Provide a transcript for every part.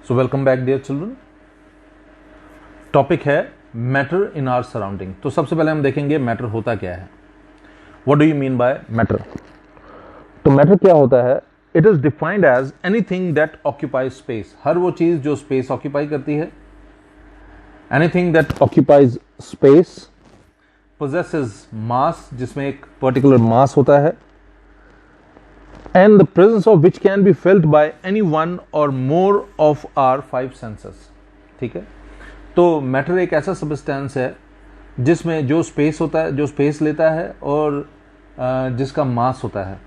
सो welcome back dear children. Topic है matter in our surrounding. तो सबसे पहले हम देखेंगे मैटर होता क्या है। What do you mean by matter? तो मैटर क्या होता है? It is defined as anything that occupies space. हर वो चीज जो स्पेस ऑक्यूपाई करती है। Anything that occupies space, possesses mass, जिसमें एक पर्टिकुलर मास होता है, and the presence of which can be felt by any one or more of our five senses। ठीक है, तो मैटर एक ऐसा सब्सटेंस है जिसमें जो स्पेस होता है, जो स्पेस लेता है और जिसका मास होता है।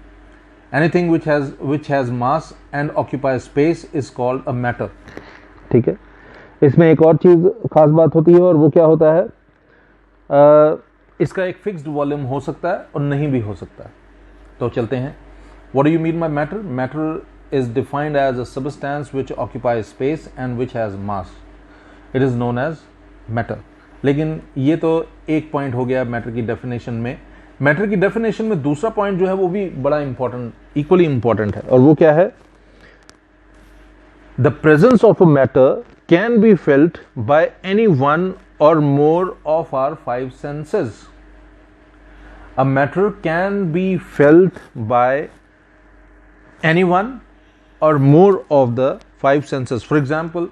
Anything which has mass and occupies space is called a matter। ठीक है, इसमें एक और चीज खास बात होती है और वो क्या होता है, इसका एक फिक्स्ड वॉल्यूम हो सकता है और नहीं भी हो सकता है। तो चलते हैं। What do you mean by matter? Matter is defined as a substance which occupies space and which has mass. It is known as matter। लेकिन ये तो एक पॉइंट हो गया मैटर की डेफिनेशन में। मैटर की डेफिनेशन में दूसरा पॉइंट जो है वो भी बड़ा इंपॉर्टेंट, इक्वली इंपॉर्टेंट है, और वो क्या है? The presence of a matter can be felt by any one or more of our five senses। A matter can be felt by any one or more of the five senses। For example,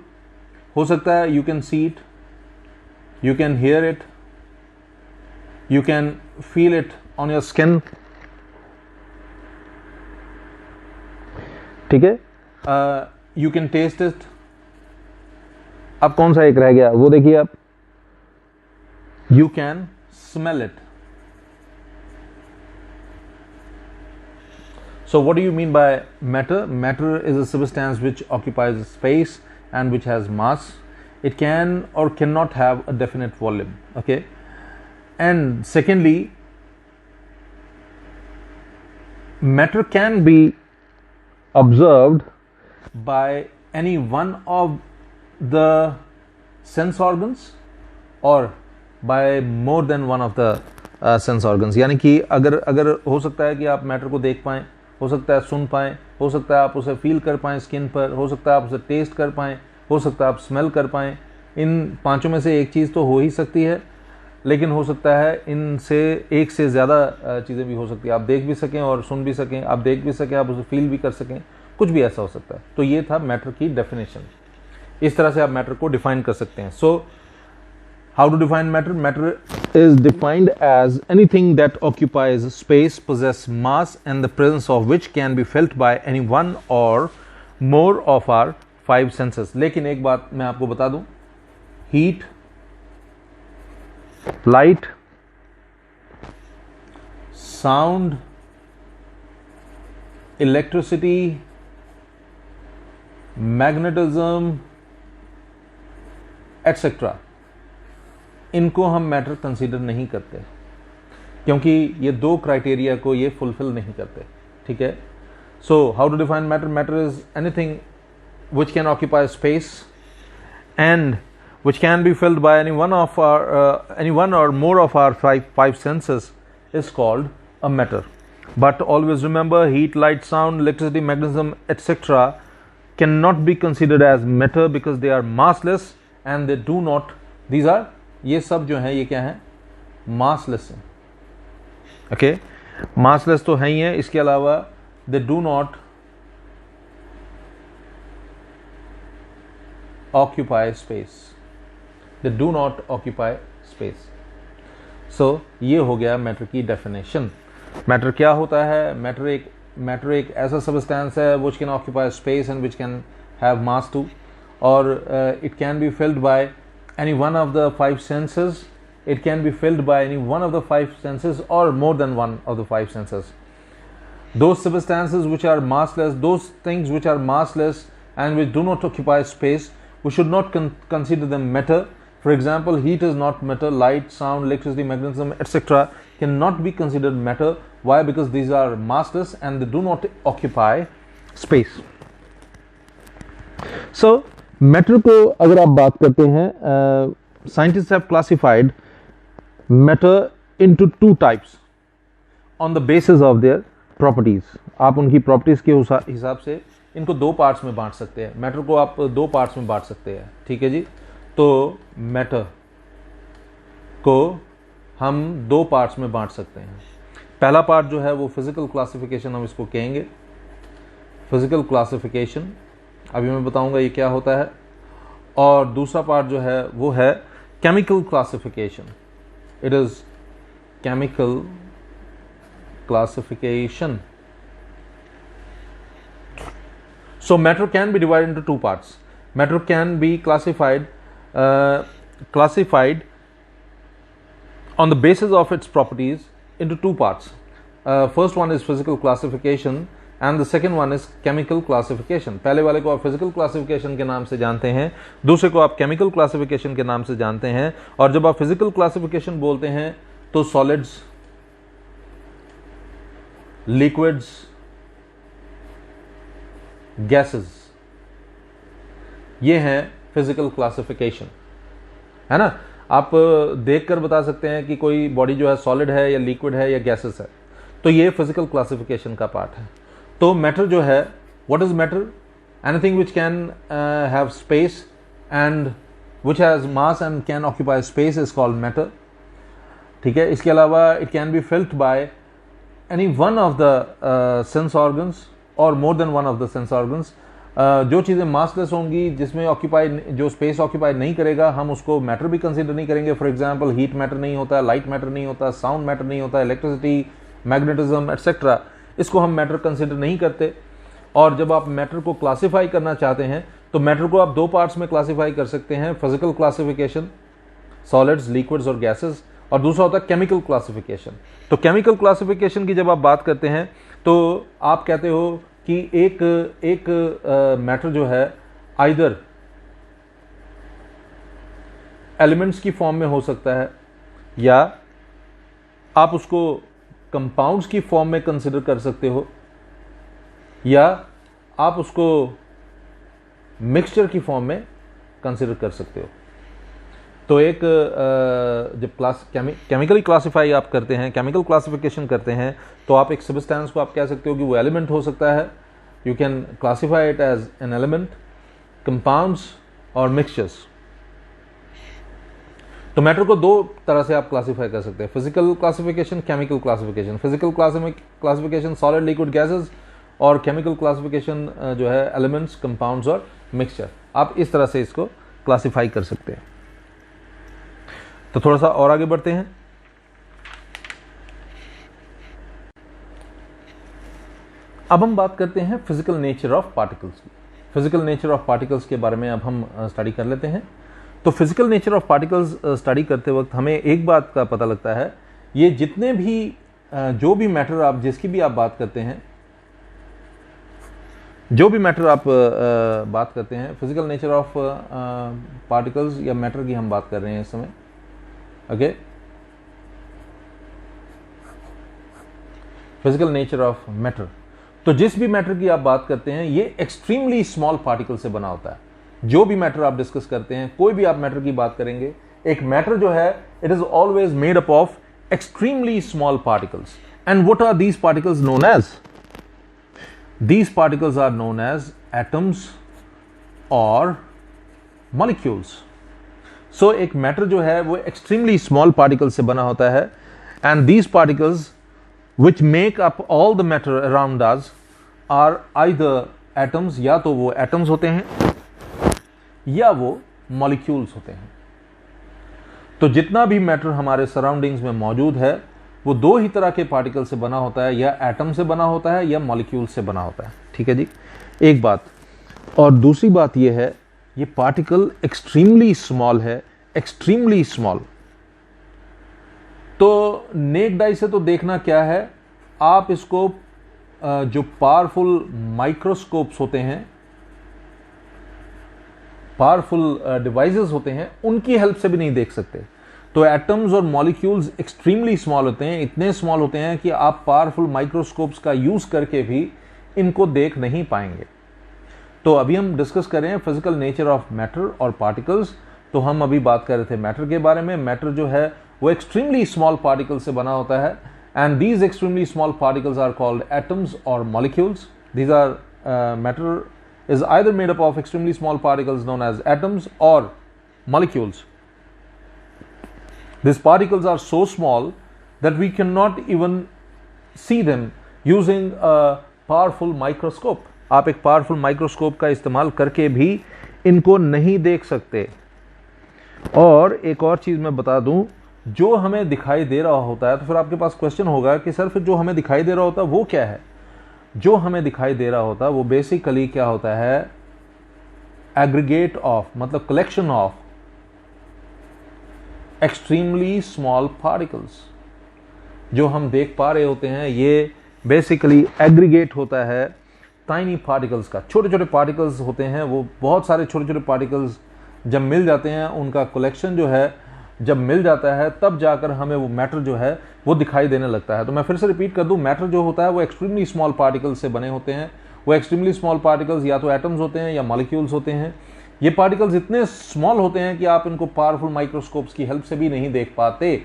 हो सकता है you can see it, you can hear it, you can feel it on your skin। ठीक है, you can taste it। अब कौन सा एक रह गया वो देखिए आप, you can smell it। So what do you mean by matter? Matter is a substance which occupies space and which has mass। It can or cannot have a definite volume। Okay, and secondly, matter can be observed by any one of the sense organs or by more than one of the sense organs। यानी कि अगर हो सकता है कि आप matter को देख पाएं, हो सकता है सुन पाएं, हो सकता है आप उसे फील कर पाएं स्किन पर, हो सकता है आप उसे टेस्ट कर पाएं, हो सकता है आप स्मेल कर पाएं। इन पांचों में से एक चीज़ तो हो ही सकती है, लेकिन हो सकता है इनसे एक से ज़्यादा चीज़ें भी हो सकती है। आप देख भी सकें और सुन भी सकें, आप देख भी सकें, आप उसे फील भी कर सकें, कुछ भी ऐसा हो सकता है। तो ये था मैटर की डेफिनेशन। इस तरह से आप मैटर को डिफाइन कर सकते हैं। सो how to define matter? Matter is defined as anything that occupies space, possess mass, and the presence of which can be felt by any one or more of our five senses। लेकिन एक बात मैं आपको बता दूं, heat, light, sound, electricity, magnetism, etc. इनको हम matter consider नहीं करते क्योंकि ये दो क्राइटेरिया को ये फुलफिल नहीं करते। ठीक है, so how to define matter? Matter is anything which can occupy space and which can be filled by any one और more of our five senses is called a matter. But always remember, heat, light, sound, electricity, magnetism etcetera can not be considered as matter because they are massless and they do not, these are, ये सब जो है ये क्या है? Massless है। Okay, massless तो है ही है, इसके अलावा they do not occupy space, they do not occupy space. So ये हो गया मैटर की डेफिनेशन। मैटर क्या होता है? मैटर एक ऐसा सब्सटेंस है which can occupy space and which can have mass too, और it can be felt by any one of the five senses। It can be felt by any one of the five senses or more than one of the five senses। Those substances which are massless, those things which are massless and which do not occupy space, we should not consider them matter। For example, heat is not matter, light, sound, electricity, magnetism, etc. cannot be considered matter। Why? Because these are massless and they do not occupy space। So matter को अगर आप बात करते हैं, scientist have classified matter into two types on the basis of their properties. आप उनकी properties के हिसाब से इनको दो पार्ट्स में बांट सकते हैं, मैटर को आप दो पार्ट्स में बांट सकते हैं, ठीक है जी। तो मैटर को हम दो पार्ट्स में बांट सकते हैं। पहला पार्ट जो है वो फिजिकल क्लासिफिकेशन हम इसको कहेंगे, फिजिकल क्लासिफिकेशन, अभी मैं बताऊंगा ये क्या होता है। और दूसरा पार्ट जो है वो है chemical classification, it is chemical classification. So matter can be divided into two parts. Matter can be classified on the basis of its properties into two parts. First one is physical classification and the second one is chemical classification. पहले वाले को आप physical classification के नाम से जानते हैं, दूसरे को आप chemical classification के नाम से जानते हैं। और जब आप physical classification बोलते हैं तो solids, liquids, गैसेस, ये हैं फिजिकल क्लासिफिकेशन, है ना। आप देखकर बता सकते हैं कि कोई बॉडी जो है सॉलिड है या लिक्विड है या गैसेस है, तो ये फिजिकल क्लासिफिकेशन का पार्ट है। तो मैटर जो है, what is matter? Anything which can have space and which has mass and can occupy space is called matter, ठीक है। इसके अलावा it can be filled by any one of the sense organs और more than one of the sense organs. जो चीज़ें massless होंगी, जिसमें occupy, जो स्पेस ऑक्यूपाई नहीं करेगा, हम उसको मैटर भी कंसीडर नहीं करेंगे। फॉर एग्जांपल हीट मैटर नहीं होता, लाइट मैटर नहीं होता, साउंड मैटर नहीं होता, इलेक्ट्रिसिटी, मैग्नेटिज्म एटसेट्रा, इसको हम मैटर कंसीडर नहीं करते। और जब आप मैटर को क्लासीफाई करना चाहते हैं तो मैटर को आप दो पार्ट्स में क्लासीफाई कर सकते हैं, फिजिकल क्लासिफिकेशन, सॉलिड्स, लिक्विड्स और गैसेस, और दूसरा होता है केमिकल क्लासिफिकेशन। तो केमिकल क्लासिफिकेशन की जब आप बात करते हैं तो आप कहते हो कि एक मैटर जो है आइदर एलिमेंट्स की फॉर्म में हो सकता है, या आप उसको कंपाउंड्स की फॉर्म में कंसिडर कर सकते हो, या आप उसको मिक्सचर की फॉर्म में कंसिडर कर सकते हो। तो एक जब केमिकली क्लासीफाई आप करते हैं, केमिकल क्लासिफिकेशन करते हैं, तो आप एक सब्सटेंस को आप कह सकते हो कि वो एलिमेंट हो सकता है, you can classify it as an element, compounds और मिक्सचर्स। तो मैटर को दो तरह से आप क्लासीफाई कर सकते हैं, physical classification, chemical classification. Physical classification solid, liquid, gases, और केमिकल क्लासिफिकेशन जो है एलिमेंट्स, कंपाउंड्स और मिक्सचर। आप इस तरह से इसको क्लासीफाई कर सकते हैं। तो थोड़ा सा और आगे बढ़ते हैं। अब हम बात करते हैं फिजिकल नेचर ऑफ पार्टिकल्स की। फिजिकल नेचर ऑफ पार्टिकल्स के बारे में अब हम स्टडी कर लेते हैं। तो physical nature of particles study करते वक्त हमें एक बात का पता लगता है, ये जितने भी जो भी मैटर आप, जिसकी भी आप बात करते हैं, जो भी मैटर आप बात करते हैं, फिजिकल नेचर ऑफ पार्टिकल्स या मैटर की हम बात कर रहे हैं इस समय, okay. Physical nature of matter, तो जिस भी मैटर की आप बात करते हैं ये एक्सट्रीमली स्मॉल पार्टिकल से बना होता है। जो भी मैटर आप डिस्कस करते हैं, कोई भी आप मैटर की बात करेंगे, एक मैटर जो है it is always made up of extremely small particles. And what are these particles known as? These particles are known as atoms or molecules. So एक मैटर जो है वो एक्सट्रीमली स्मॉल पार्टिकल से बना होता है, and these particles which make up all the matter around us are either atoms, या तो वो atoms होते हैं या वो molecules होते हैं। तो जितना भी मैटर हमारे सराउंडिंग्स में मौजूद है वो दो ही तरह के पार्टिकल से बना होता है, या एटम से बना होता है या मॉलिक्यूल से बना होता है, ठीक है जी, एक बात। और दूसरी बात ये है, ये पार्टिकल एक्सट्रीमली स्मॉल है, एक्सट्रीमली स्मॉल। तो नेक्ड आई से तो देखना क्या है, आप इसको जो पावरफुल माइक्रोस्कोप्स होते हैं, पावरफुल डिवाइसेस होते हैं, उनकी हेल्प से भी नहीं देख सकते। तो एटम्स और मॉलिक्यूल्स एक्सट्रीमली स्मॉल होते हैं, इतने स्मॉल होते हैं कि आप पावरफुल माइक्रोस्कोप्स का यूज करके भी इनको देख नहीं पाएंगे। तो अभी हम डिस्कस कर रहे हैं फिजिकल नेचर ऑफ मैटर और पार्टिकल्स। तो हम अभी बात कर रहे थे मैटर के बारे में। मैटर जो है वो एक्सट्रीमली स्मॉल पार्टिकल से बना होता है, and these extremely small particles are called atoms और molecules. These are matter is either made up of extremely small particles known as atoms or molecules. These particles are so small that we cannot even see them using a powerful microscope. आप एक powerful microscope का इस्तेमाल करके भी इनको नहीं देख सकते। और एक और चीज मैं बता दूं, जो हमें दिखाई दे रहा होता है, तो फिर आपके पास क्वेश्चन होगा कि सर फिर जो हमें दिखाई दे रहा होता है वो क्या है? जो हमें दिखाई दे रहा होता है वो बेसिकली क्या होता है? एग्रीगेट ऑफ, मतलब collection of extremely small particles. जो हम देख पा रहे होते हैं ये बेसिकली एग्रीगेट होता है टाइनी पार्टिकल्स का। छोटे छोटे पार्टिकल्स होते हैं, वो बहुत सारे छोटे छोटे पार्टिकल्स जब मिल जाते हैं, उनका कलेक्शन जो है जब मिल जाता है, तब जाकर हमें वो मैटर जो है वो दिखाई देने लगता है। तो मैं फिर से रिपीट कर दूं, मैटर जो होता है वो एक्सट्रीमली स्मॉल पार्टिकल्स से बने होते हैं। वो एक्सट्रीमली स्मॉल पार्टिकल्स या तो एटम्स होते हैं या मॉलिक्यूल्स होते हैं। ये पार्टिकल्स इतने स्मॉल होते हैं कि आप इनको पावरफुल माइक्रोस्कोप्स की हेल्प से भी नहीं देख पाते।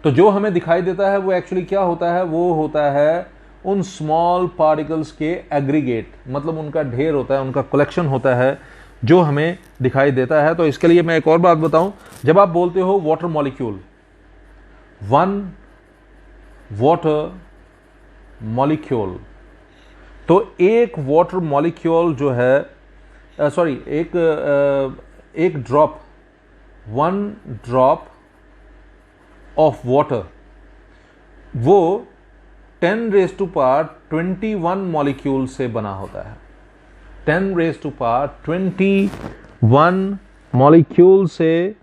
तो जो हमें दिखाई देता है वो एक्चुअली क्या होता है? वो होता है उन स्मॉल पार्टिकल्स के एग्रीगेट, मतलब उनका ढेर होता है, उनका कलेक्शन होता है जो हमें दिखाई देता है। तो इसके लिए मैं एक और बात बताऊं, जब आप बोलते हो water molecule, one water molecule, तो एक वाटर मॉलिक्यूल जो है एक drop, one drop of water, वो 10⁻21 मॉलिक्यूल से बना होता है। 10⁻21 मॉलिक्यूल से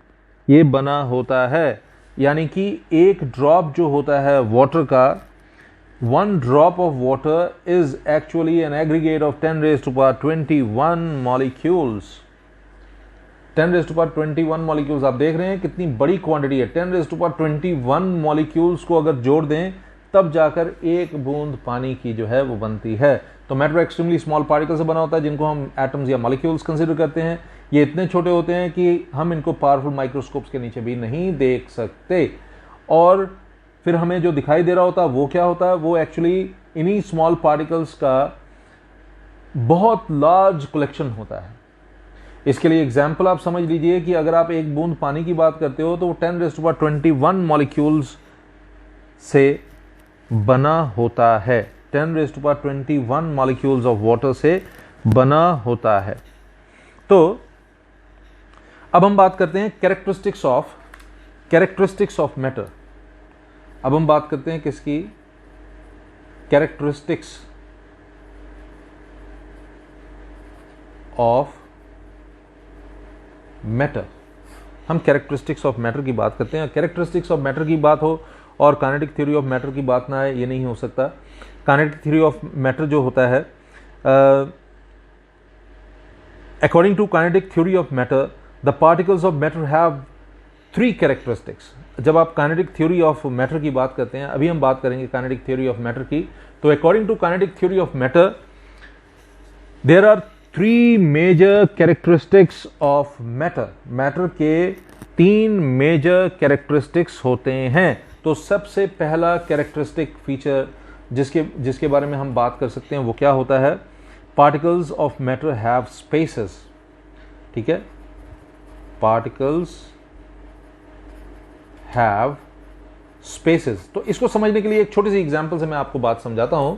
ये बना होता है। यानी कि एक ड्रॉप जो होता है वाटर का, one drop of water is actually an aggregate of 10⁻21 molecules. 10⁻21 molecules आप देख रहे हैं कितनी बड़ी क्वांटिटी है। 10⁻21 मॉलिक्यूल्स को अगर जोड़ दें तब जाकर एक बूंद पानी की जो है वो बनती है। तो मैटर एक्सट्रीमली स्मॉल पार्टिकल से बना होता है, जिनको हम एटम्स या मॉलिक्यूल्स कंसीडर करते हैं। ये इतने छोटे होते हैं कि हम इनको पावरफुल माइक्रोस्कोप्स के नीचे भी नहीं देख सकते। और फिर हमें जो दिखाई दे रहा होता है वो क्या होता है? वो एक्चुअली इन्हीं स्मॉल पार्टिकल्स का बहुत लार्ज कलेक्शन होता है। इसके लिए एग्जाम्पल आप समझ लीजिए कि अगर आप एक बूंद पानी की बात करते हो तो वो 10⁻21 मॉलिक्यूल्स से बना होता है। 10⁻21 मॉलिक्यूल्स ऑफ वाटर से बना होता है। तो अब हम बात करते हैं कैरेक्टरिस्टिक्स ऑफ मैटर। अब हम बात करते हैं किसकी? Characteristics of matter. हम कैरेक्टरिस्टिक्स ऑफ मैटर की बात करते हैं। कैरेक्टरिस्टिक्स ऑफ मैटर की बात हो और काइनेटिक थ्योरी ऑफ मैटर की बात ना आए, ये नहीं हो सकता। काइनेटिक थ्योरी ऑफ मैटर जो होता है, according to kinetic theory of matter, the particles of matter have 3 characteristics. जब आप काइनेटिक थ्योरी ऑफ मैटर की बात करते हैं, अभी हम बात करेंगे काइनेटिक थ्योरी ऑफ मैटर की, तो according to kinetic theory of matter there are 3 major characteristics of matter. Matter के 3 मेजर कैरेक्टरिस्टिक्स होते हैं। तो सबसे पहला कैरेक्टरिस्टिक फीचर जिसके बारे में हम बात कर सकते हैं वो क्या होता है? Particles of matter have spaces. ठीक है, पार्टिकल्स हैव स्पेसेस। तो इसको समझने के लिए एक छोटी सी एग्जांपल से मैं आपको बात समझाता हूं।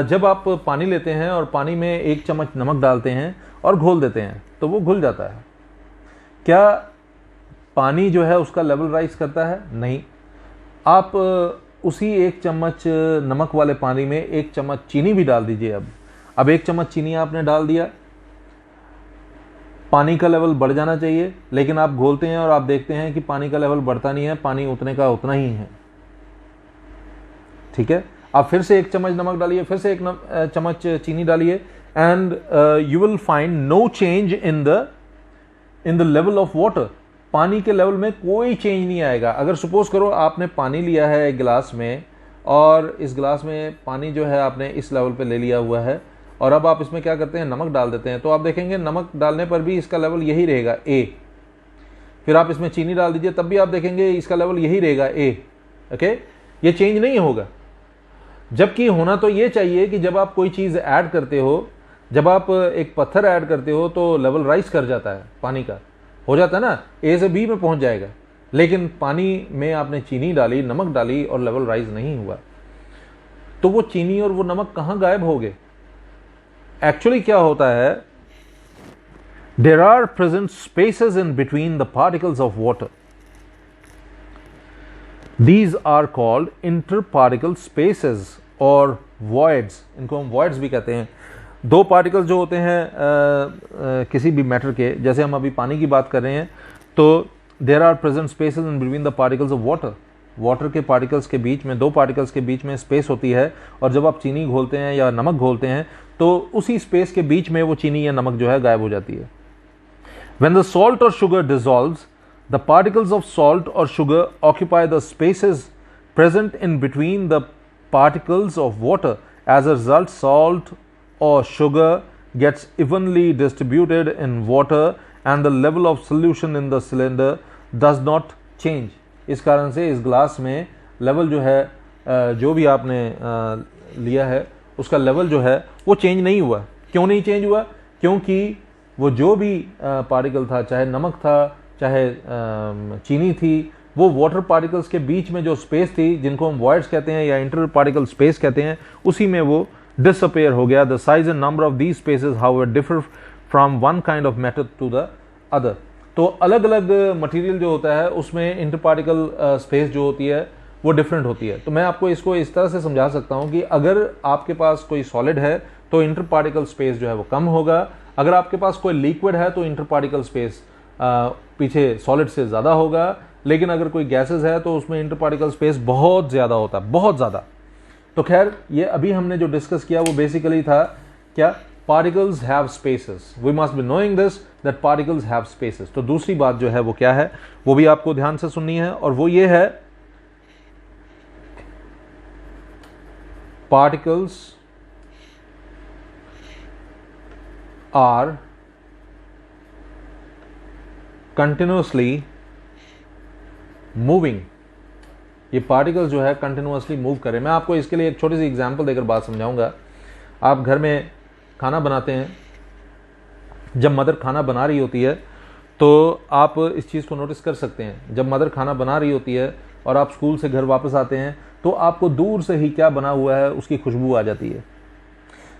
जब आप पानी लेते हैं और पानी में 1 चम्मच नमक डालते हैं और घोल देते हैं तो वो घुल जाता है। क्या पानी जो है उसका लेवल राइज करता है? नहीं। आप उसी 1 चम्मच नमक वाले पानी में 1 चम्मच चीनी भी डाल दीजिए। अब 1 चम्मच चीनी आपने डाल दिया, पानी का लेवल बढ़ जाना चाहिए, लेकिन आप घोलते हैं और आप देखते हैं कि पानी का लेवल बढ़ता नहीं है, पानी उतने का उतना ही है। ठीक है, आप फिर से 1 चम्मच नमक डालिए, फिर से 1 चम्मच चीनी डालिए, and you will find no change in the level of water. पानी के लेवल में कोई चेंज नहीं आएगा। अगर सपोज करो आपने पानी लिया है एक गिलास में, और इस गिलास में पानी जो है आपने इस लेवल पे ले लिया हुआ है, और अब आप इसमें क्या करते हैं? नमक डाल देते हैं। तो आप देखेंगे नमक डालने पर भी इसका लेवल यही रहेगा, A। फिर आप इसमें चीनी डाल दीजिए, तब भी आप देखेंगे इसका लेवल यही रहेगा, A। ओके, ये चेंज नहीं होगा। जबकि होना तो ये चाहिए कि जब आप कोई चीज़ ऐड करते हो, जब आप एक पत्थर ऐड करते हो तो लेवल राइज कर जाता है, पानी का हो जाता है ना, ए से बी में पहुंच जाएगा। लेकिन पानी में आपने चीनी डाली, नमक डाली और लेवल राइज नहीं हुआ, तो वो चीनी और वो नमक कहां गायब हो गए? एक्चुअली क्या होता है, there are present spaces in between the particles of water. These are called inter particle spaces और वॉइड्स। इनको हम वॉइड्स भी कहते हैं। दो पार्टिकल्स जो होते हैं किसी भी मैटर के, जैसे हम अभी पानी की बात कर रहे हैं, तो there are present spaces in between the particles of water. Water के पार्टिकल्स के बीच में, दो पार्टिकल्स के बीच में स्पेस होती है, और जब आप चीनी घोलते हैं या नमक घोलते हैं तो उसी स्पेस के बीच में वो चीनी या नमक जो है गायब हो जाती है। When the salt or sugar dissolves, the particles of salt or sugar occupy the spaces present in between the particles of water. As a result, salt or sugar gets evenly distributed in water and the level of solution in the cylinder does not change. इस कारण से इस glass में level जो है, जो भी आपने लिया है उसका लेवल जो है वो चेंज नहीं हुआ। क्यों नहीं चेंज हुआ? क्योंकि वो जो भी पार्टिकल था, चाहे नमक था, चाहे चीनी थी, वो वाटर पार्टिकल्स के बीच में जो स्पेस थी, जिनको हम वॉइड्स कहते हैं या इंटर पार्टिकल स्पेस कहते हैं, उसी में वो डिसअपेयर हो गया। The size and number of these spaces however differ from one kind of matter to the other. तो अलग अलग मटेरियल जो होता है उसमें इंटर पार्टिकल स्पेस जो होती है वो डिफरेंट होती है। तो मैं आपको इसको इस तरह से समझा सकता हूं कि अगर आपके पास कोई सॉलिड है तो इंटर पार्टिकल स्पेस जो है वो कम होगा, अगर आपके पास कोई लिक्विड है तो इंटर पार्टिकल स्पेस पीछे सॉलिड से ज्यादा होगा, लेकिन अगर कोई गैसेस है तो उसमें इंटर पार्टिकल स्पेस बहुत ज्यादा होता है, बहुत ज्यादा। तो खैर, ये अभी हमने जो डिस्कस किया वो बेसिकली था क्या, particles have spaces. We must be knowing this that particles have spaces. तो दूसरी बात जो है वो क्या है, वो भी आपको ध्यान से सुननी है, और वो ये है, पार्टिकल्स आर कंटिन्यूअसली मूविंग। ये पार्टिकल्स जो है कंटिन्यूअसली मूव करें। मैं आपको इसके लिए एक छोटी सी एग्जांपल देकर बात समझाऊंगा। आप घर में खाना बनाते हैं, जब मदर खाना बना रही होती है तो आप इस चीज़ को नोटिस कर सकते हैं। जब मदर खाना बना रही होती है और आप स्कूल से घर वापस आते हैं तो आपको दूर से ही क्या बना हुआ है उसकी खुशबू आ जाती है।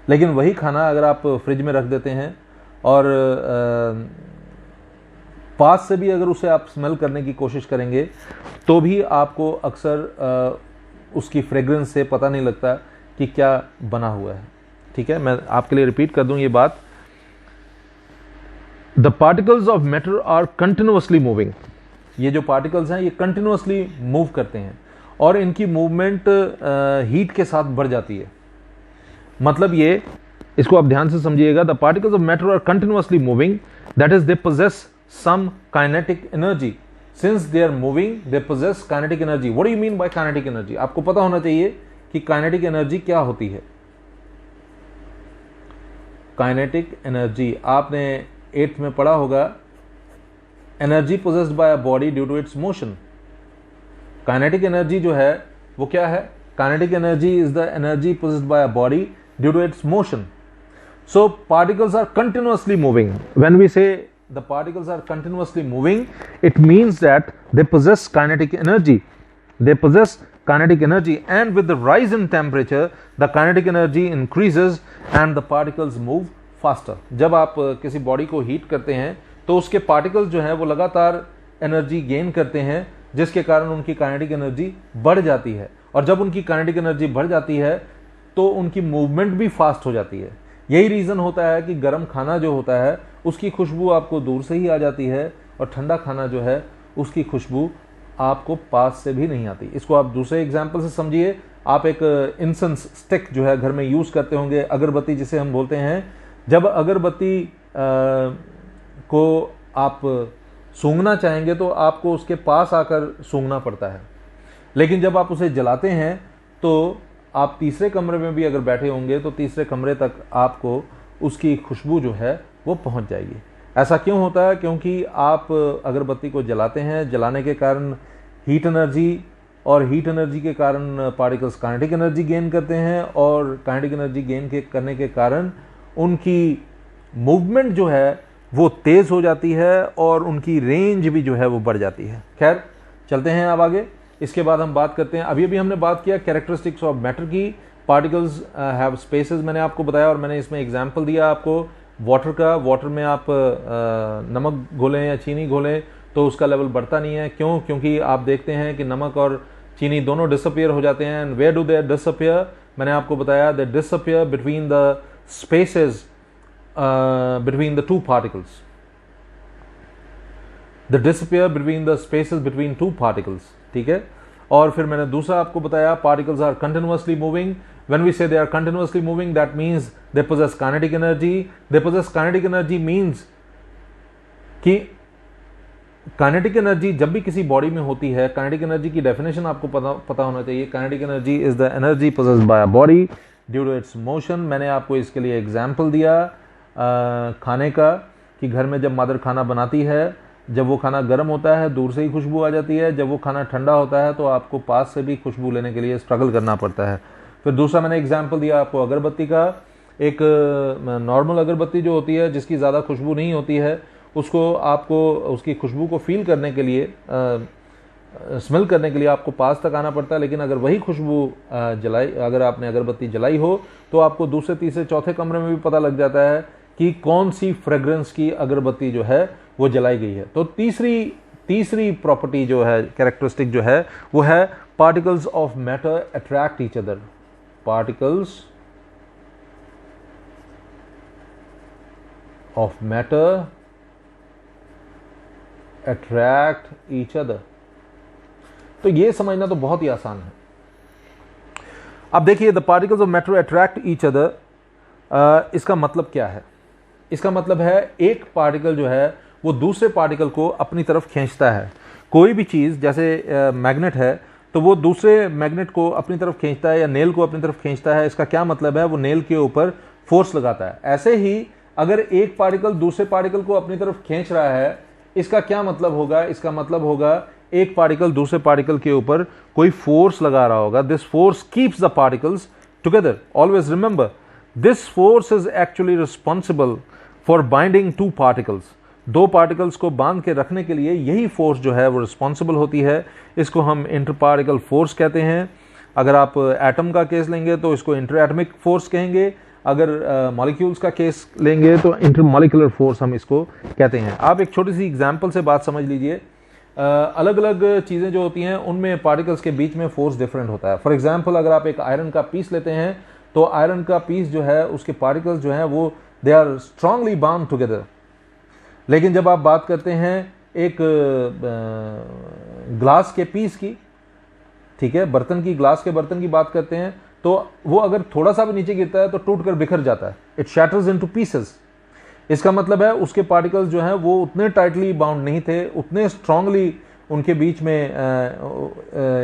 लेकिन वही खाना अगर आप फ्रिज में रख देते हैं और पास से भी अगर उसे आप स्मेल करने की कोशिश करेंगे तो भी आपको अक्सर उसकी फ्रेग्रेंस से पता नहीं लगता कि क्या बना हुआ है। ठीक है, मैं आपके लिए रिपीट कर दूं ये बात। The particles of matter are continuously moving. ये जो पार्टिकल्स हैं ये कंटिन्यूअसली मूव करते हैं और इनकी मूवमेंट हीट के साथ बढ़ जाती है। मतलब ये, इसको आप ध्यान से समझिएगा। The particles of matter are continuously moving, that is they possess some kinetic energy. Since they are moving, they possess kinetic energy. What do you mean by kinetic energy? आपको पता होना चाहिए कि kinetic energy क्या होती है। kinetic energy आपने 8th में पढ़ा होगा, energy possessed by a body due to its motion. kinetic energy जो है वो क्या है? kinetic energy is the energy possessed by a body due to its motion. So particles are continuously moving. When we say the particles are continuously moving, it means that they possess kinetic energy. They possess kinetic energy, and with the rise in temperature, the kinetic energy increases and the particles move faster. जब आप किसी body को heat करते हैं तो उसके particles जो हैं वो लगातार एनर्जी गेन करते हैं, जिसके कारण उनकी काइनेटिक एनर्जी बढ़ जाती है। और जब उनकी काइनेटिक एनर्जी बढ़ जाती है तो उनकी मूवमेंट भी फास्ट हो जाती है। यही रीज़न होता है कि गर्म खाना जो होता है उसकी खुशबू आपको दूर से ही आ जाती है, और ठंडा खाना जो है उसकी खुशबू आपको पास से भी नहीं आती। इसको आप दूसरे एग्जाम्पल से समझिए। आप एक इंसेंस स्टिक जो है घर में यूज़ करते होंगे, अगरबत्ती जिसे हम बोलते हैं। जब अगरबत्ती को आप सूंघना चाहेंगे तो आपको उसके पास आकर सूंघना पड़ता है, लेकिन जब आप उसे जलाते हैं तो आप तीसरे कमरे में भी अगर बैठे होंगे तो तीसरे कमरे तक आपको उसकी खुशबू जो है वो पहुंच जाएगी। ऐसा क्यों होता है? क्योंकि आप अगरबत्ती को जलाते हैं, जलाने के कारण हीट एनर्जी और हीट एनर्जी के कारण पार्टिकल्स काइनेटिक एनर्जी गेन करते हैं, और काइनेटिक एनर्जी गेन करने के कारण उनकी मूवमेंट जो है वो तेज हो जाती है और उनकी रेंज भी जो है वो बढ़ जाती है। खैर चलते हैं अब आगे। इसके बाद हम बात करते हैं, अभी अभी हमने बात किया कैरेक्टरिस्टिक्स ऑफ मैटर की। पार्टिकल्स हैव स्पेसेस मैंने आपको बताया, और मैंने इसमें एग्जांपल दिया आपको वाटर का। वाटर में आप नमक घोलें या चीनी घोलें तो उसका लेवल बढ़ता नहीं है। क्यों? क्योंकि आप देखते हैं कि नमक और चीनी दोनों डिसअपियर हो जाते हैं। And where do they disappear? मैंने आपको बताया they disappear between the spaces between the two particles. They disappear between the spaces between two particles. ठीक है। और फिर मैंने दूसरा आपको बताया particles are continuously moving. When we say they are continuously moving, that means they possess kinetic energy. They possess kinetic energy means कि kinetic energy जब भी किसी बॉडी में होती है, काइनेटिक एनर्जी की डेफिनेशन आपको पता होना चाहिए। Kinetic energy is the energy possessed by a body due to its motion. मैंने आपको इसके लिए एग्जांपल दिया खाने का, कि घर में जब मदर खाना बनाती है, जब वो खाना गर्म होता है दूर से ही खुशबू आ जाती है, जब वो खाना ठंडा होता है तो आपको पास से भी खुशबू लेने के लिए स्ट्रगल करना पड़ता है। फिर दूसरा मैंने एग्जांपल दिया आपको अगरबत्ती का। एक नॉर्मल अगरबत्ती जो होती है, जिसकी ज़्यादा खुशबू नहीं होती है, उसको आपको उसकी खुशबू को फील करने के लिए, स्मेल करने के लिए आपको पास तक आना पड़ता है। लेकिन अगर वही खुशबू अगर आपने अगरबत्ती जलाई हो तो आपको दूसरे तीसरे चौथे कमरे में भी पता लग जाता है कि कौन सी फ्रेग्रेंस की अगरबत्ती जो है वो जलाई गई है। तो तीसरी प्रॉपर्टी जो है, कैरेक्टरिस्टिक जो है, वो है particles of matter attract each other. Particles of matter attract each other. तो ये समझना तो बहुत ही आसान है। अब देखिए, the particles of matter attract each other, इसका मतलब क्या है? इसका मतलब है एक पार्टिकल जो है वो दूसरे पार्टिकल को अपनी तरफ खींचता है। कोई भी चीज, जैसे मैग्नेट है, तो वो दूसरे मैग्नेट को अपनी तरफ खींचता है या नेल को अपनी तरफ खींचता है। इसका क्या मतलब है? वो नेल के ऊपर फोर्स लगाता है। ऐसे ही अगर एक पार्टिकल दूसरे पार्टिकल को अपनी तरफ खींच रहा है, इसका क्या मतलब होगा? इसका मतलब होगा एक पार्टिकल दूसरे पार्टिकल के ऊपर कोई फोर्स लगा रहा होगा। This force keeps the particles together. Always remember, this force is actually responsible for binding two particles. दो पार्टिकल्स को बांध के रखने के लिए यही फोर्स जो है वो रिस्पॉन्सिबल होती है। इसको हम इंटर पार्टिकल फोर्स कहते हैं। अगर आप एटम का केस लेंगे तो इसको इंटर एटमिक फोर्स कहेंगे। अगर मॉलिक्यूल्स का केस लेंगे तो इंटर मॉलिक्यूलर फोर्स हम इसको कहते हैं। आप एक छोटी सी एग्जांपल से बात समझ लीजिए। अलग अलग चीज़ें जो होती हैं उनमें पार्टिकल्स के बीच में फोर्स डिफरेंट होता है। फॉर एग्जांपल, अगर आप एक आयरन का पीस लेते हैं तो आयरन का पीस जो है, उसके पार्टिकल्स जो हैं वो they are strongly bound together. लेकिन जब आप बात करते हैं एक ग्लास के पीस की, ठीक है, बर्तन की, ग्लास के बर्तन की बात करते हैं, तो वो अगर थोड़ा सा भी नीचे गिरता है तो टूट कर बिखर जाता है। It shatters into pieces. इसका मतलब है उसके पार्टिकल्स जो हैं वो उतने टाइटली बाउंड नहीं थे, उतने स्ट्रांगली उनके बीच में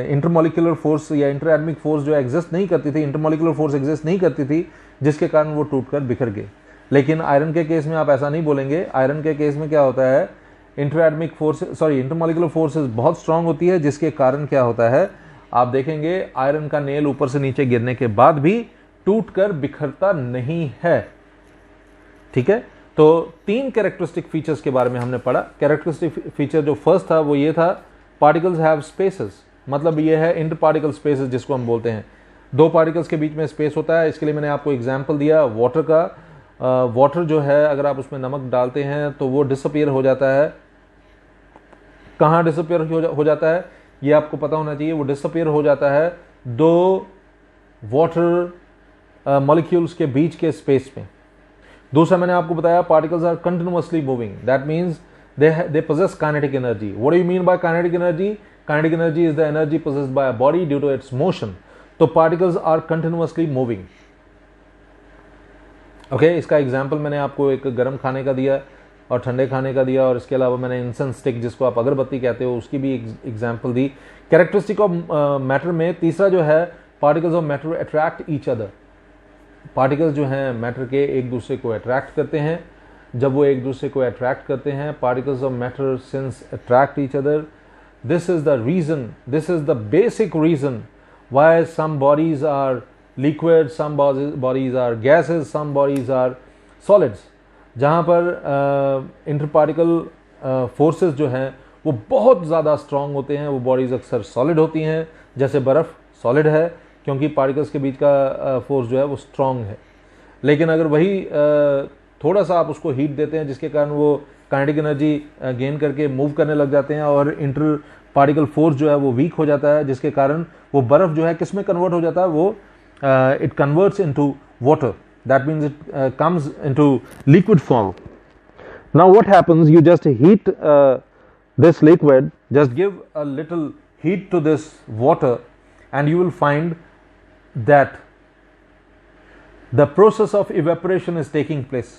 इंटरमॉलिक्यूलर फोर्स या इंटर एटमिक फोर्स जो एग्जिस्ट नहीं करती थी, इंटरमॉलिक्यूलर फोर्स एग्जिस्ट नहीं करती थी, जिसके कारण वो टूटकर बिखर गए। लेकिन आयरन के केस में आप ऐसा नहीं बोलेंगे। आयरन के केस में क्या होता है, इंटरमॉलिक्यूलर फोर्सेस बहुत स्ट्रांग होती है, जिसके कारण क्या होता है, आप देखेंगे आयरन का नेल ऊपर से नीचे गिरने के बाद भी टूटकर बिखरता नहीं है। ठीक है, तो तीन कैरेक्टरिस्टिक फीचर्स के बारे में हमने पढ़ा। कैरेक्टरिस्टिक फीचर जो फर्स्ट था वो ये था, पार्टिकल्स हैव स्पेसेस। मतलब ये है इंटर पार्टिकल स्पेसेस जिसको हम बोलते हैं। दो पार्टिकल्स के बीच में स्पेस होता है। इसके लिए मैंने आपको एग्जांपल दिया वाटर का। वाटर जो है, अगर आप उसमें नमक डालते हैं तो वो डिसअपियर हो जाता है। कहाँ डिसअपियर हो जाता है ये आपको पता होना चाहिए। वो डिसअपियर हो जाता है दो वाटर मॉलिक्यूल्स के बीच के स्पेस में। दूसरा मैंने आपको बताया, particles are continuously moving. That means they possess kinetic energy. What do you mean by kinetic energy? Kinetic energy is the energy possessed by a body due to its motion. तो particles are continuously moving. Okay, इसका example मैंने आपको एक गर्म खाने का दिया और ठंडे खाने का दिया, और इसके अलावा मैंने इंसेंस स्टिक जिसको आप अगरबत्ती कहते हो उसकी भी example the. Characteristic of matter में तीसरा जो है, particles of matter attract each other. Particles जो हैं मैटर के एक दूसरे को अट्रैक्ट करते हैं। जब वो एक दूसरे को अट्रैक्ट करते हैं, particles of matter since attract each other, this is the reason, this is the basic reason why some bodies are liquid, some bodies are gases, some bodies are solids. जहाँ पर इंटरपार्टिकल फोर्सेस जो हैं वो बहुत ज़्यादा strong होते हैं, वो बॉडीज़ अक्सर सॉलिड होती हैं, जैसे बर्फ़ सॉलिड है क्योंकि पार्टिकल्स के बीच का फोर्स जो है वो स्ट्रांग है। लेकिन अगर वही थोड़ा सा आप उसको हीट देते हैं जिसके कारण वो काइनेटिक एनर्जी गेन करके मूव करने लग जाते हैं और इंटर पार्टिकल फोर्स जो है वो वीक हो जाता है, जिसके कारण वो बर्फ़ जो है किस में कन्वर्ट हो जाता है, वो it converts into water. That means it comes into liquid form. Now what happens, you just heat this liquid, just give a little heat to this water and you will find that the process of evaporation is taking place.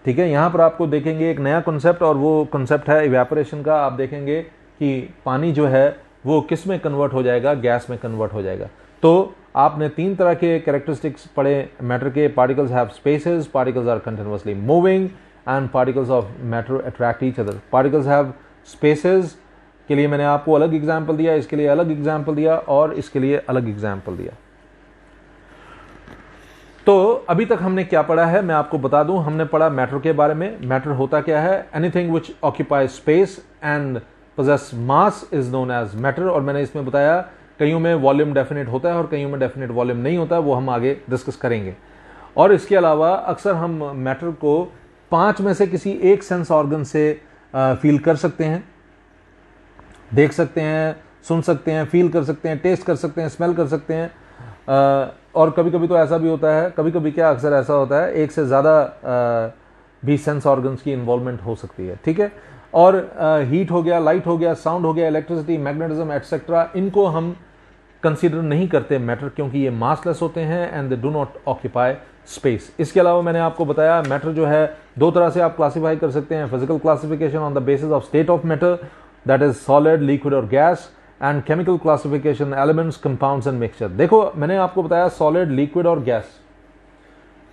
ठीक है, यहाँ पर आपको देखेंगे एक नया concept, और वो कॉन्सेप्ट है इवेपोरेशन का. आप देखेंगे कि पानी जो है वो किस में कन्वर्ट हो जाएगा, गैस में कन्वर्ट हो जाएगा. तो आपने तीन तरह के कैरेक्टरिस्टिक्स पढ़े मैटर के. Particles have spaces, particles are continuously moving and particles of matter attract each other. Particles have spaces के लिए मैंने आपको अलग एग्जांपल दिया, इसके लिए अलग एग्जांपल दिया और इसके लिए अलग एग्जांपल दिया. तो अभी तक हमने क्या पढ़ा है मैं आपको बता दूं. हमने पढ़ा मैटर के बारे में. मैटर होता क्या है, anything which occupies space and possess mass is known as matter. और मैंने इसमें बताया कईयों में वॉल्यूम डेफिनेट होता है और कईयों में डेफिनेट वॉल्यूम नहीं होता है, वो हम आगे डिस्कस करेंगे. और इसके अलावा अक्सर हम मैटर को 5 में से किसी एक सेंस ऑर्गन से फील कर सकते हैं, देख सकते हैं, सुन सकते हैं, फील कर सकते हैं, टेस्ट कर सकते हैं, स्मेल कर सकते हैं. और कभी कभी तो ऐसा भी होता है, कभी कभी क्या अक्सर ऐसा होता है, एक से ज़्यादा भी सेंस ऑर्गन्स की इन्वॉल्वमेंट हो सकती है. ठीक है. और हीट हो गया, लाइट हो गया, साउंड हो गया, इलेक्ट्रिसिटी, मैग्नेटिज्म एटसेट्रा, इनको हम कंसीडर नहीं करते मैटर, क्योंकि ये मासलेस होते हैं and they do not occupy space. इसके अलावा मैंने आपको बताया मैटर जो है दो तरह से आप क्लासिफाई कर सकते हैं. Physical classification on the basis of state of matter, that is solid, liquid और gas, and chemical classification, elements, compounds and mixture. देखो मैंने आपको बताया सॉलिड, लिक्विड और गैस.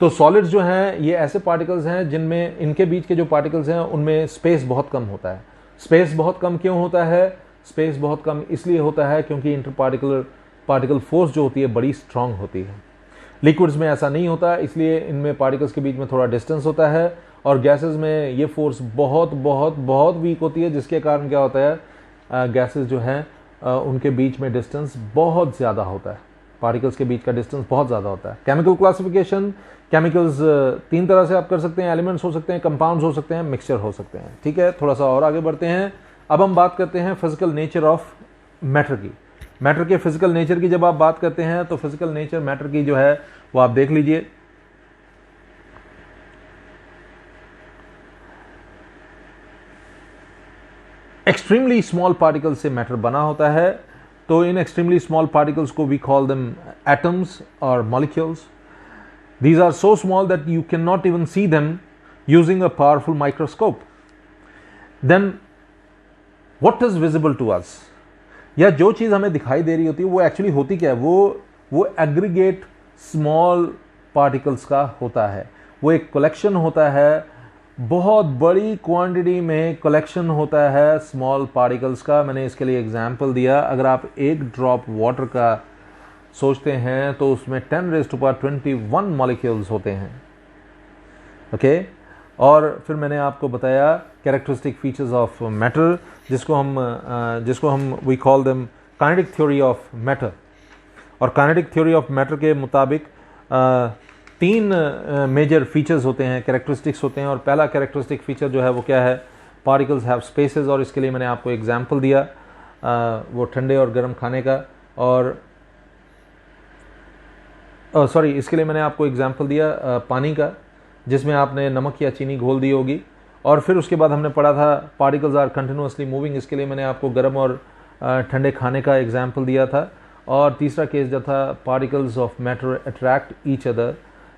तो सॉलिड्स जो हैं ये ऐसे पार्टिकल्स हैं जिनमें इनके बीच के जो पार्टिकल्स हैं उनमें स्पेस बहुत कम होता है. स्पेस बहुत कम क्यों होता है? स्पेस बहुत कम इसलिए होता है क्योंकि इंटर पार्टिकल फोर्स जो होती है बड़ी स्ट्रांग होती है. लिक्विड्स में ऐसा नहीं होता, इसलिए इनमें पार्टिकल्स के बीच में थोड़ा डिस्टेंस होता है. और गैसेस में ये फोर्स बहुत बहुत बहुत वीक होती है, जिसके कारण क्या होता है, गैसेस जो हैं उनके बीच में डिस्टेंस बहुत ज़्यादा होता है, पार्टिकल्स के बीच का डिस्टेंस बहुत ज़्यादा होता है. केमिकल क्लासिफिकेशन, केमिकल्स 3 तरह से आप कर सकते हैं. एलिमेंट्स हो सकते हैं, कंपाउंड्स हो सकते हैं, मिक्सचर हो सकते हैं. ठीक है, थोड़ा सा और आगे बढ़ते हैं. अब हम बात करते हैं फिजिकल नेचर ऑफ मैटर की. मैटर के फिजिकल नेचर की जब आप बात करते हैं तो फिजिकल नेचर मैटर की जो है वो आप देख लीजिए. एक्सट्रीमली स्मॉल पार्टिकल से मैटर बना होता है. तो इन एक्सट्रीमली स्मॉल पार्टिकल्स को वी कॉल देम एटम्स और molecules. These are so small that you cannot even see them using a powerful microscope. Then what is visible to us? या जो चीज़ हमें दिखाई दे रही होती है वो एक्चुअली होती क्या है? वो एग्रीगेट स्मॉल पार्टिकल्स का होता है. वो एक कलेक्शन होता है, बहुत बड़ी क्वांटिटी में कलेक्शन होता है स्मॉल पार्टिकल्स का. मैंने इसके लिए एग्जांपल दिया. अगर आप एक ड्रॉप वाटर का सोचते हैं तो उसमें 10⁻21 मॉलिक्यूल्स होते हैं. ओके. और फिर मैंने आपको बताया कैरेक्टरिस्टिक फीचर्स ऑफ मैटर, जिसको हम we call them kinetic theory of matter. और काइनेटिक थ्योरी ऑफ मैटर के मुताबिक 3 मेजर फीचर्स होते हैं, कैरेक्टरिस्टिक्स होते हैं. और पहला कैरेक्टरिस्टिक फीचर जो है वो क्या है, पार्टिकल्स हैव स्पेसेस. और इसके लिए मैंने आपको एग्जांपल दिया वो ठंडे और गर्म खाने का. और इसके लिए मैंने आपको एग्जांपल दिया पानी का, जिसमें आपने नमक या चीनी घोल दी होगी. और फिर उसके बाद हमने पढ़ा था पार्टिकल्स आर कंटिन्यूअसली मूविंग. इसके लिए मैंने आपको गर्म और ठंडे खाने का एग्जांपल दिया था. और तीसरा केस जो था particles of matter attract each other,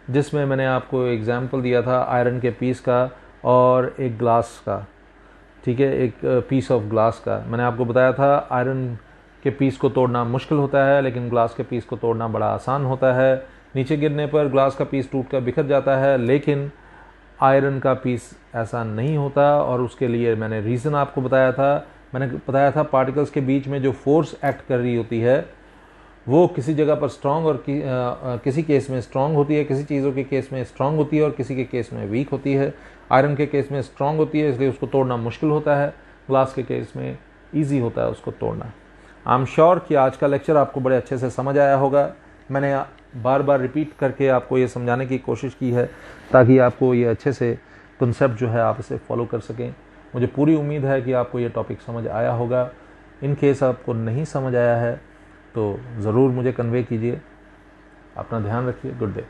जिसमें मैंने आपको एग्जांपल दिया था आयरन के पीस का और एक ग्लास का. ठीक है, एक पीस ऑफ ग्लास का. मैंने आपको बताया था आयरन के पीस को तोड़ना मुश्किल होता है, लेकिन ग्लास के पीस को तोड़ना बड़ा आसान होता है. नीचे गिरने पर ग्लास का पीस टूट कर बिखर जाता है, लेकिन आयरन का पीस ऐसा नहीं होता. और उसके लिए मैंने रीज़न आपको बताया था मैंने बताया था पार्टिकल्स के बीच में जो फोर्स एक्ट कर रही होती है वो किसी जगह पर स्ट्रांग और किसी केस में स्ट्रांग होती है, किसी चीज़ों के केस में स्ट्रांग होती है और किसी के केस में वीक होती है। आयरन के केस में स्ट्रांग होती है इसलिए उसको तोड़ना मुश्किल होता है, ग्लास के केस में ईजी होता है उसको तोड़ना। आई एम श्योर कि आज का लेक्चर आपको बड़े अच्छे से समझ आया होगा। मैंने बार बार रिपीट करके आपको ये समझाने की कोशिश की है ताकि आपको ये अच्छे से कंसेप्ट जो है आप इसे फॉलो कर सकें। मुझे पूरी उम्मीद है कि आपको ये टॉपिक समझ आया होगा। इन केस आपको नहीं समझ आया है तो ज़रूर मुझे कन्वे कीजिए। अपना ध्यान रखिए। Good day.